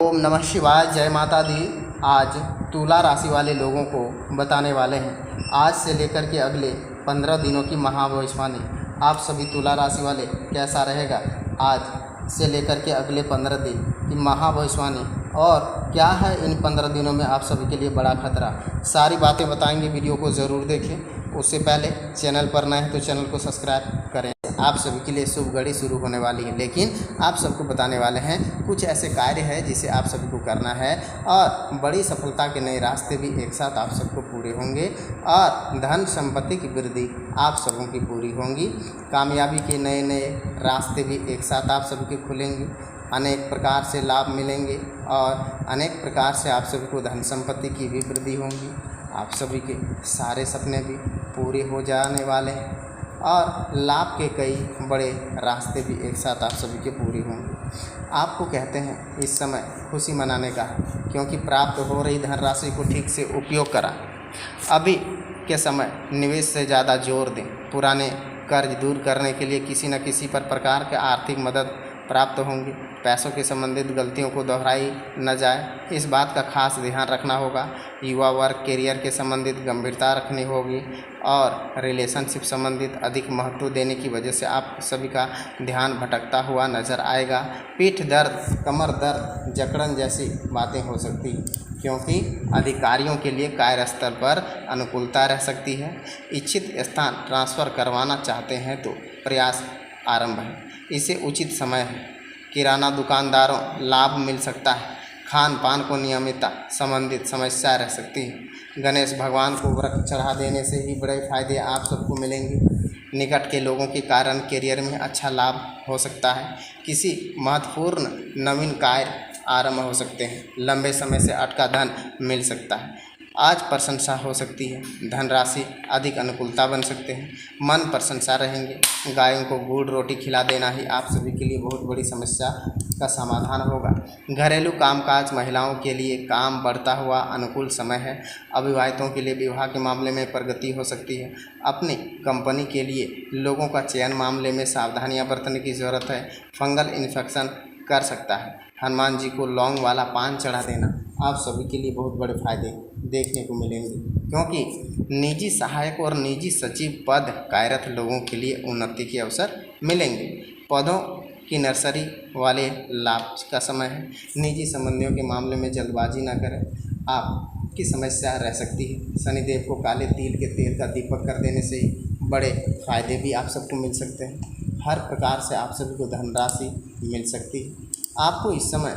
ओम नमः शिवाय। जय माता दी। आज तुला राशि वाले लोगों को बताने वाले हैं आज से लेकर के अगले 15 दिनों की महाभविष्यवाणी। आप सभी तुला राशि वाले कैसा रहेगा आज से लेकर के अगले 15 दिन की महाभविष्यवाणी, और क्या है इन 15 दिनों में आप सभी के लिए बड़ा खतरा, सारी बातें बताएंगे। वीडियो को ज़रूर देखें। उससे पहले चैनल पर नए हैं तो चैनल को सब्सक्राइब करें। आप सभी के लिए शुभ घड़ी शुरू होने वाली है, लेकिन आप सबको बताने वाले हैं कुछ ऐसे कार्य है जिसे आप सभी को करना है और बड़ी सफलता के नए रास्ते भी एक साथ आप सबको पूरे होंगे और धन संपत्ति की वृद्धि आप सबों की पूरी होंगी। कामयाबी के नए नए रास्ते भी एक साथ आप सभी के खुलेंगे। अनेक प्रकार से लाभ मिलेंगे और अनेक प्रकार से आप सभी को धन संपत्ति की भी वृद्धि होंगी। आप सभी के सारे सपने भी पूरे हो जाने वाले हैं और लाभ के कई बड़े रास्ते भी एक साथ आप सभी के पूरे होंगे। आपको कहते हैं इस समय खुशी मनाने का, क्योंकि प्राप्त हो रही धनराशि को ठीक से उपयोग करा। अभी के समय निवेश से ज़्यादा जोर दें। पुराने कर्ज दूर करने के लिए किसी न किसी प्रकार के आर्थिक मदद प्राप्त होंगी। पैसों के संबंधित गलतियों को दोहराई न जाए, इस बात का खास ध्यान रखना होगा। युवा वर्ग कैरियर के संबंधित गंभीरता रखनी होगी और रिलेशनशिप संबंधित अधिक महत्व देने की वजह से आप सभी का ध्यान भटकता हुआ नजर आएगा। पीठ दर्द, कमर दर्द, जकड़न जैसी बातें हो सकती हैं, क्योंकि अधिकारियों के लिए कार्यस्थल पर अनुकूलता रह सकती है। इच्छित स्थान ट्रांसफ़र करवाना चाहते हैं तो प्रयास आरंभ है, इसे उचित समय है। किराना दुकानदारों लाभ मिल सकता है। खान पान को नियमितता संबंधित समस्या रह सकती है। गणेश भगवान को वृक्ष चढ़ा देने से ही बड़े फायदे आप सबको मिलेंगे। निकट के लोगों के कारण करियर में अच्छा लाभ हो सकता है। किसी महत्वपूर्ण नवीन कार्य आरंभ हो सकते हैं। लंबे समय से अटका धन मिल सकता है। आज प्रशंसा हो सकती है। धनराशि अधिक अनुकूलता बन सकते हैं। मन प्रशंसा रहेंगे। गायों को गुड़ रोटी खिला देना ही आप सभी के लिए बहुत बड़ी समस्या का समाधान होगा। घरेलू कामकाज महिलाओं के लिए काम बढ़ता हुआ अनुकूल समय है। अविवाहितों के लिए विवाह के मामले में प्रगति हो सकती है। अपनी कंपनी के लिए लोगों का चयन मामले में सावधानियां बरतने की ज़रूरत है। फंगल इन्फेक्शन कर सकता है। हनुमान जी को लौंग वाला पान चढ़ा देना आप सभी के लिए बहुत बड़े फायदे देखने को मिलेंगे, क्योंकि निजी सहायक और निजी सचिव पद कार्यरत लोगों के लिए उन्नति के अवसर मिलेंगे। पदों की नर्सरी वाले लाभ का समय है। निजी संबंधियों के मामले में जल्दबाजी न करें, आपकी समस्या रह सकती है। शनिदेव को काले तिल के तेल का दीपक कर देने से बड़े फायदे भी आप सबको मिल सकते हैं। हर प्रकार से आप सभी को धनराशि मिल सकती है। आपको इस समय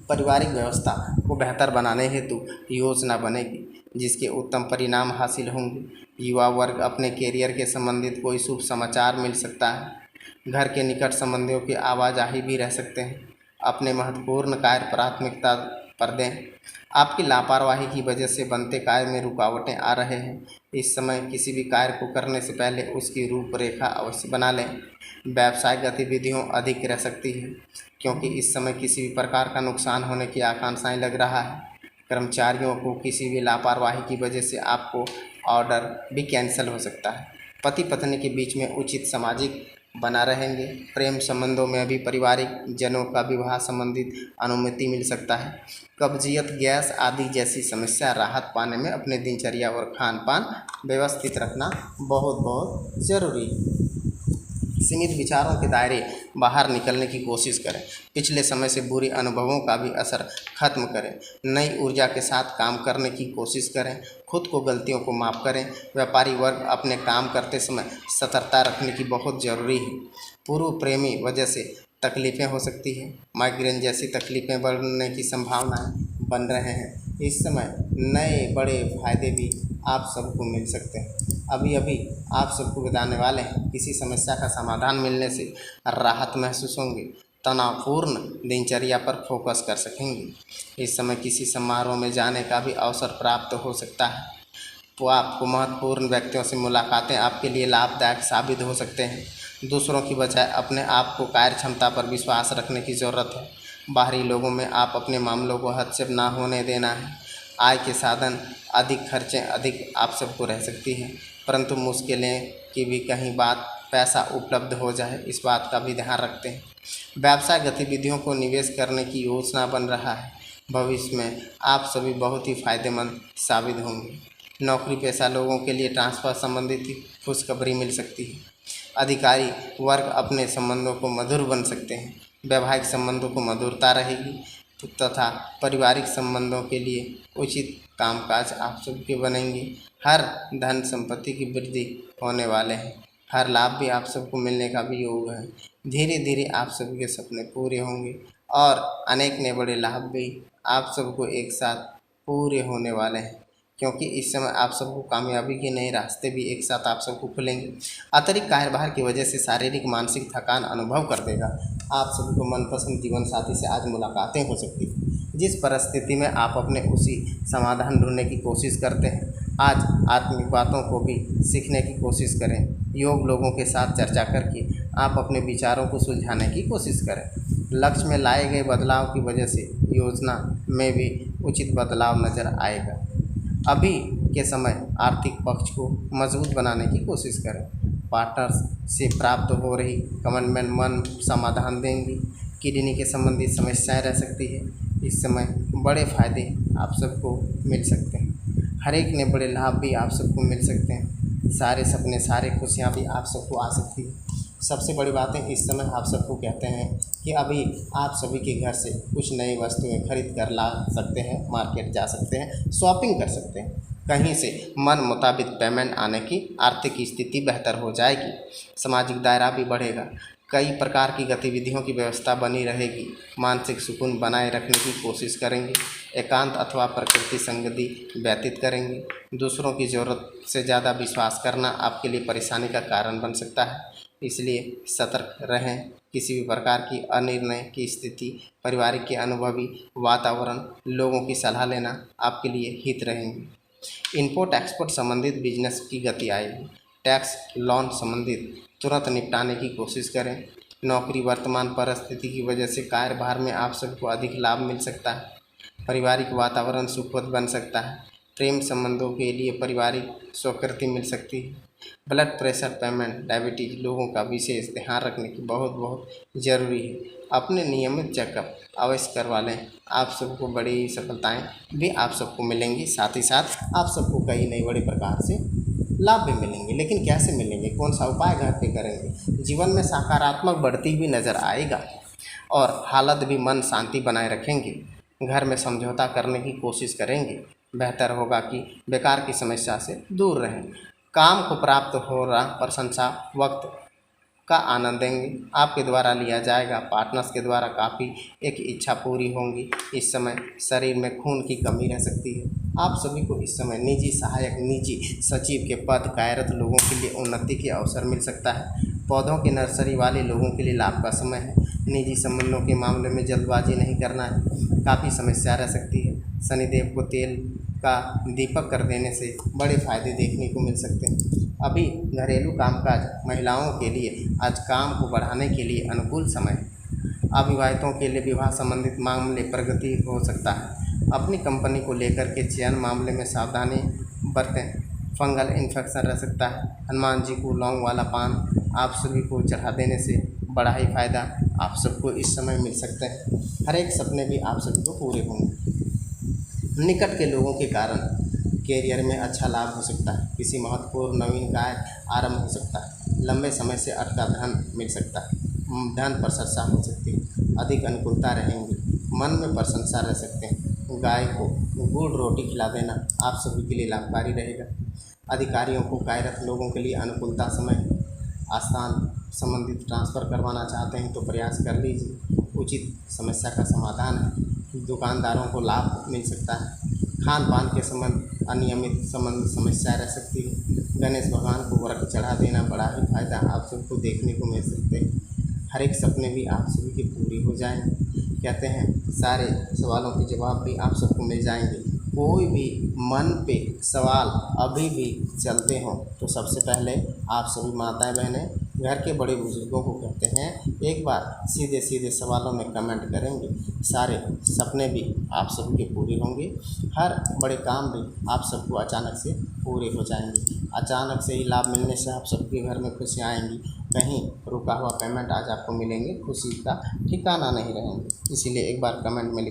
पारिवारिक व्यवस्था को बेहतर बनाने हेतु योजना बनेगी, जिसके उत्तम परिणाम हासिल होंगे। युवा वर्ग अपने कैरियर के संबंधित कोई शुभ समाचार मिल सकता है। घर के निकट संबंधियों की आवाजाही भी रह सकते हैं। अपने महत्वपूर्ण कार्य प्राथमिकता पर दें। आपकी लापरवाही की वजह से बनते कार्य में रुकावटें आ रहे हैं। इस समय किसी भी कार्य को करने से पहले उसकी रूपरेखा अवश्य बना लें। व्यावसायिक गतिविधियों अधिक रह सकती है, क्योंकि इस समय किसी भी प्रकार का नुकसान होने की आशंकाएं लग रहा है। कर्मचारियों को किसी भी लापरवाही की वजह से आपको ऑर्डर भी कैंसिल हो सकता है। पति पत्नी के बीच में उचित सामाजिक बना रहेंगे। प्रेम संबंधों में भी पारिवारिक जनों का विवाह संबंधित अनुमति मिल सकता है। कब्जियत, गैस आदि जैसी समस्या राहत पाने में अपने दिनचर्या और खान पान व्यवस्थित रखना बहुत बहुत ज़रूरी है। सीमित विचारों के दायरे बाहर निकलने की कोशिश करें। पिछले समय से बुरे अनुभवों का भी असर खत्म करें। नई ऊर्जा के साथ काम करने की कोशिश करें। खुद को गलतियों को माफ़ करें। व्यापारी वर्ग अपने काम करते समय सतर्कता रखने की बहुत ज़रूरी है। पूर्व प्रेमी वजह से तकलीफ़ें हो सकती हैं। माइग्रेन जैसी तकलीफ़ें बढ़ने की संभावनाएं बन रहे हैं। इस समय नए बड़े फायदे भी आप सबको मिल सकते हैं। अभी अभी आप सबको बताने वाले हैं किसी समस्या का समाधान मिलने से राहत महसूस होंगे। तनावपूर्ण दिनचर्या पर फोकस कर सकेंगे। इस समय किसी समारोह में जाने का भी अवसर प्राप्त हो सकता है। तो आपको महत्वपूर्ण व्यक्तियों से मुलाकातें आपके लिए लाभदायक साबित हो सकते हैं। दूसरों की बजाय अपने आप को कार्य क्षमता पर विश्वास रखने की ज़रूरत है। बाहरी लोगों में आप अपने मामलों को हस्तक्षेप ना होने देना है। आय के साधन अधिक, खर्चें अधिक आप सबको रह सकती हैं, परंतु मुश्किलें की भी कहीं बात पैसा उपलब्ध हो जाए, इस बात का भी ध्यान रखते हैं। व्यवसाय गतिविधियों को निवेश करने की योजना बन रहा है। भविष्य में आप सभी बहुत ही फायदेमंद साबित होंगे। नौकरी पेशा लोगों के लिए ट्रांसफ़र संबंधित खुशखबरी मिल सकती है। अधिकारी वर्ग अपने संबंधों को मधुर बन सकते हैं। वैवाहिक संबंधों को मधुरता रहेगी तथा पारिवारिक संबंधों के लिए उचित कामकाज आप सबके बनेंगे। हर धन संपत्ति की वृद्धि होने वाले हैं। हर लाभ भी आप सबको मिलने का भी योग है। धीरे धीरे आप सभी के सपने पूरे होंगे और अनेक नए बड़े लाभ भी आप सबको एक साथ पूरे होने वाले हैं, क्योंकि इस समय आप सबको कामयाबी के नए रास्ते भी एक साथ आप सबको खुलेंगे। अतिरिक्त कार्यभार की वजह से शारीरिक मानसिक थकान अनुभव कर देगा। आप सभी को मनपसंद जीवन साथी से आज मुलाकातें हो सकती हैं। जिस परिस्थिति में आप अपने उसी समाधान ढूंढने की कोशिश करते हैं, आज आत्मिक बातों को भी सीखने की कोशिश करें। योग लोगों के साथ चर्चा करके आप अपने विचारों को सुलझाने की कोशिश करें। लक्ष्य में लाए गए बदलाव की वजह से योजना में भी उचित बदलाव नज़र आएगा। अभी के समय आर्थिक पक्ष को मजबूत बनाने की कोशिश करें। पार्टनर्स से प्राप्त हो रही कमिटमेंट मन समाधान देंगी। किडनी के संबंधित समस्याएं रह सकती है। इस समय बड़े फायदे आप सबको मिल सकते हैं। हर एक ने बड़े लाभ भी आप सबको मिल सकते हैं। सारे सपने सारे खुशियाँ भी आप सबको आ सकती है। सबसे बड़ी बात है, इस समय आप सबको कहते हैं कि अभी आप सभी के घर से कुछ नई वस्तुएं खरीद कर ला सकते हैं, मार्केट जा सकते हैं, शॉपिंग कर सकते हैं। कहीं से मन मुताबिक पेमेंट आने की आर्थिक स्थिति बेहतर हो जाएगी। सामाजिक दायरा भी बढ़ेगा। कई प्रकार की गतिविधियों की व्यवस्था बनी रहेगी। मानसिक सुकून बनाए रखने की कोशिश करेंगे। एकांत अथवा प्रकृति संगति व्यतीत करेंगे। दूसरों की ज़रूरत से ज़्यादा विश्वास करना आपके लिए परेशानी का कारण बन सकता है, इसलिए सतर्क रहें। किसी भी प्रकार की अनिर्णय की स्थिति, पारिवारिक के अनुभवी वातावरण, लोगों की सलाह लेना आपके लिए हित रहेंगे। इंपोर्ट एक्सपोर्ट संबंधित बिजनेस की गति आएगी। टैक्स लोन संबंधित तुरंत निपटाने की कोशिश करें। नौकरी वर्तमान परिस्थिति की वजह से कार्यभार में आप सबको अधिक लाभ मिल सकता है। पारिवारिक वातावरण सुखद बन सकता है। प्रेम संबंधों के लिए पारिवारिक स्वीकृति मिल सकती है। ब्लड प्रेशर, पेमेंट, डायबिटीज लोगों का विशेष ध्यान रखने की बहुत ज़रूरी है। अपने नियमित चेकअप अवश्य करवा लें। आप सबको बड़ी सफलताएं भी आप सबको मिलेंगी। साथ ही साथ आप सबको कई नए बड़े प्रकार से लाभ भी मिलेंगे। लेकिन कैसे मिलेंगे, कौन सा उपाय घर पे करेंगे? जीवन में सकारात्मक बढ़ती हुई नज़र आएगा और हालत भी मन शांति बनाए रखेंगे। घर में समझौता करने की कोशिश करेंगे। बेहतर होगा कि बेकार की समस्या से दूर रहें। काम को प्राप्त हो रहा प्रशंसा वक्त का आनंद देंगे। आपके द्वारा लिया जाएगा। पार्टनर्स के द्वारा काफ़ी एक इच्छा पूरी होंगी। इस समय शरीर में खून की कमी रह सकती है। आप सभी को इस समय निजी सहायक, निजी सचिव के पद कार्यरत लोगों के लिए उन्नति के अवसर मिल सकता है। पौधों की नर्सरी वाले लोगों के लिए लाभ का समय है। निजी संबंधों के मामले में जल्दबाजी नहीं करना है। काफ़ी समस्या रह सकती है। शनिदेव को तेल का दीपक कर देने से बड़े फायदे देखने को मिल सकते हैं। अभी घरेलू कामकाज महिलाओं के लिए आज काम को बढ़ाने के लिए अनुकूल समय है। अविवाहितों के लिए विवाह संबंधित मामले प्रगति हो सकता है। अपनी कंपनी को लेकर के चयन मामले में सावधानी बरतें। फंगल इन्फेक्शन रह सकता है। हनुमान जी को लौंग वाला पान आप सभी को चढ़ा देने से बड़ा ही फायदा आप सबको इस समय मिल सकते हैं। हर एक सपने भी आप सभी को पूरे होंगे। निकट के लोगों के कारण कैरियर में अच्छा लाभ हो सकता है। किसी महत्वपूर्ण नवीन कार्य आरंभ हो सकता है। लंबे समय से अटका धन मिल सकता है। धन प्रशंसा हो सकती है। अधिक अनुकूलता रहेंगी। मन में प्रशंसा रह सकते हैं। गाय को गुड़ रोटी खिला देना आप सभी के लिए लाभकारी रहेगा। अधिकारियों को कार्यरत लोगों के लिए अनुकूलता समय। स्थान संबंधित ट्रांसफ़र करवाना चाहते हैं तो प्रयास कर लीजिए। उचित समस्या का समाधान है। दुकानदारों को लाभ मिल सकता है। खान पान के संबंध अनियमित संबंध समस्या रह सकती है। गणेश भगवान को वर्क चढ़ा देना बड़ा ही फायदा आप सबको देखने को मिल सकते हैं। हर एक सपने भी आप सभी के पूरी हो जाएंगे। कहते हैं सारे सवालों के जवाब भी आप सबको मिल जाएंगे। कोई भी मन पे सवाल अभी भी चलते हों तो सबसे पहले आप सभी माताएं बहनें घर के बड़े बुजुर्गों को कहते हैं एक बार सीधे सीधे सवालों में कमेंट करेंगे। सारे सपने भी आप सबके पूरे होंगे। हर बड़े काम भी आप सबको अचानक से पूरे हो जाएंगे। अचानक से ही लाभ मिलने से आप सबके घर में खुशियाँ आएंगी कहीं रुका हुआ पेमेंट आज आपको मिलेंगे, खुशी का ठिकाना नहीं रहेंगे। इसीलिए एक बार कमेंट में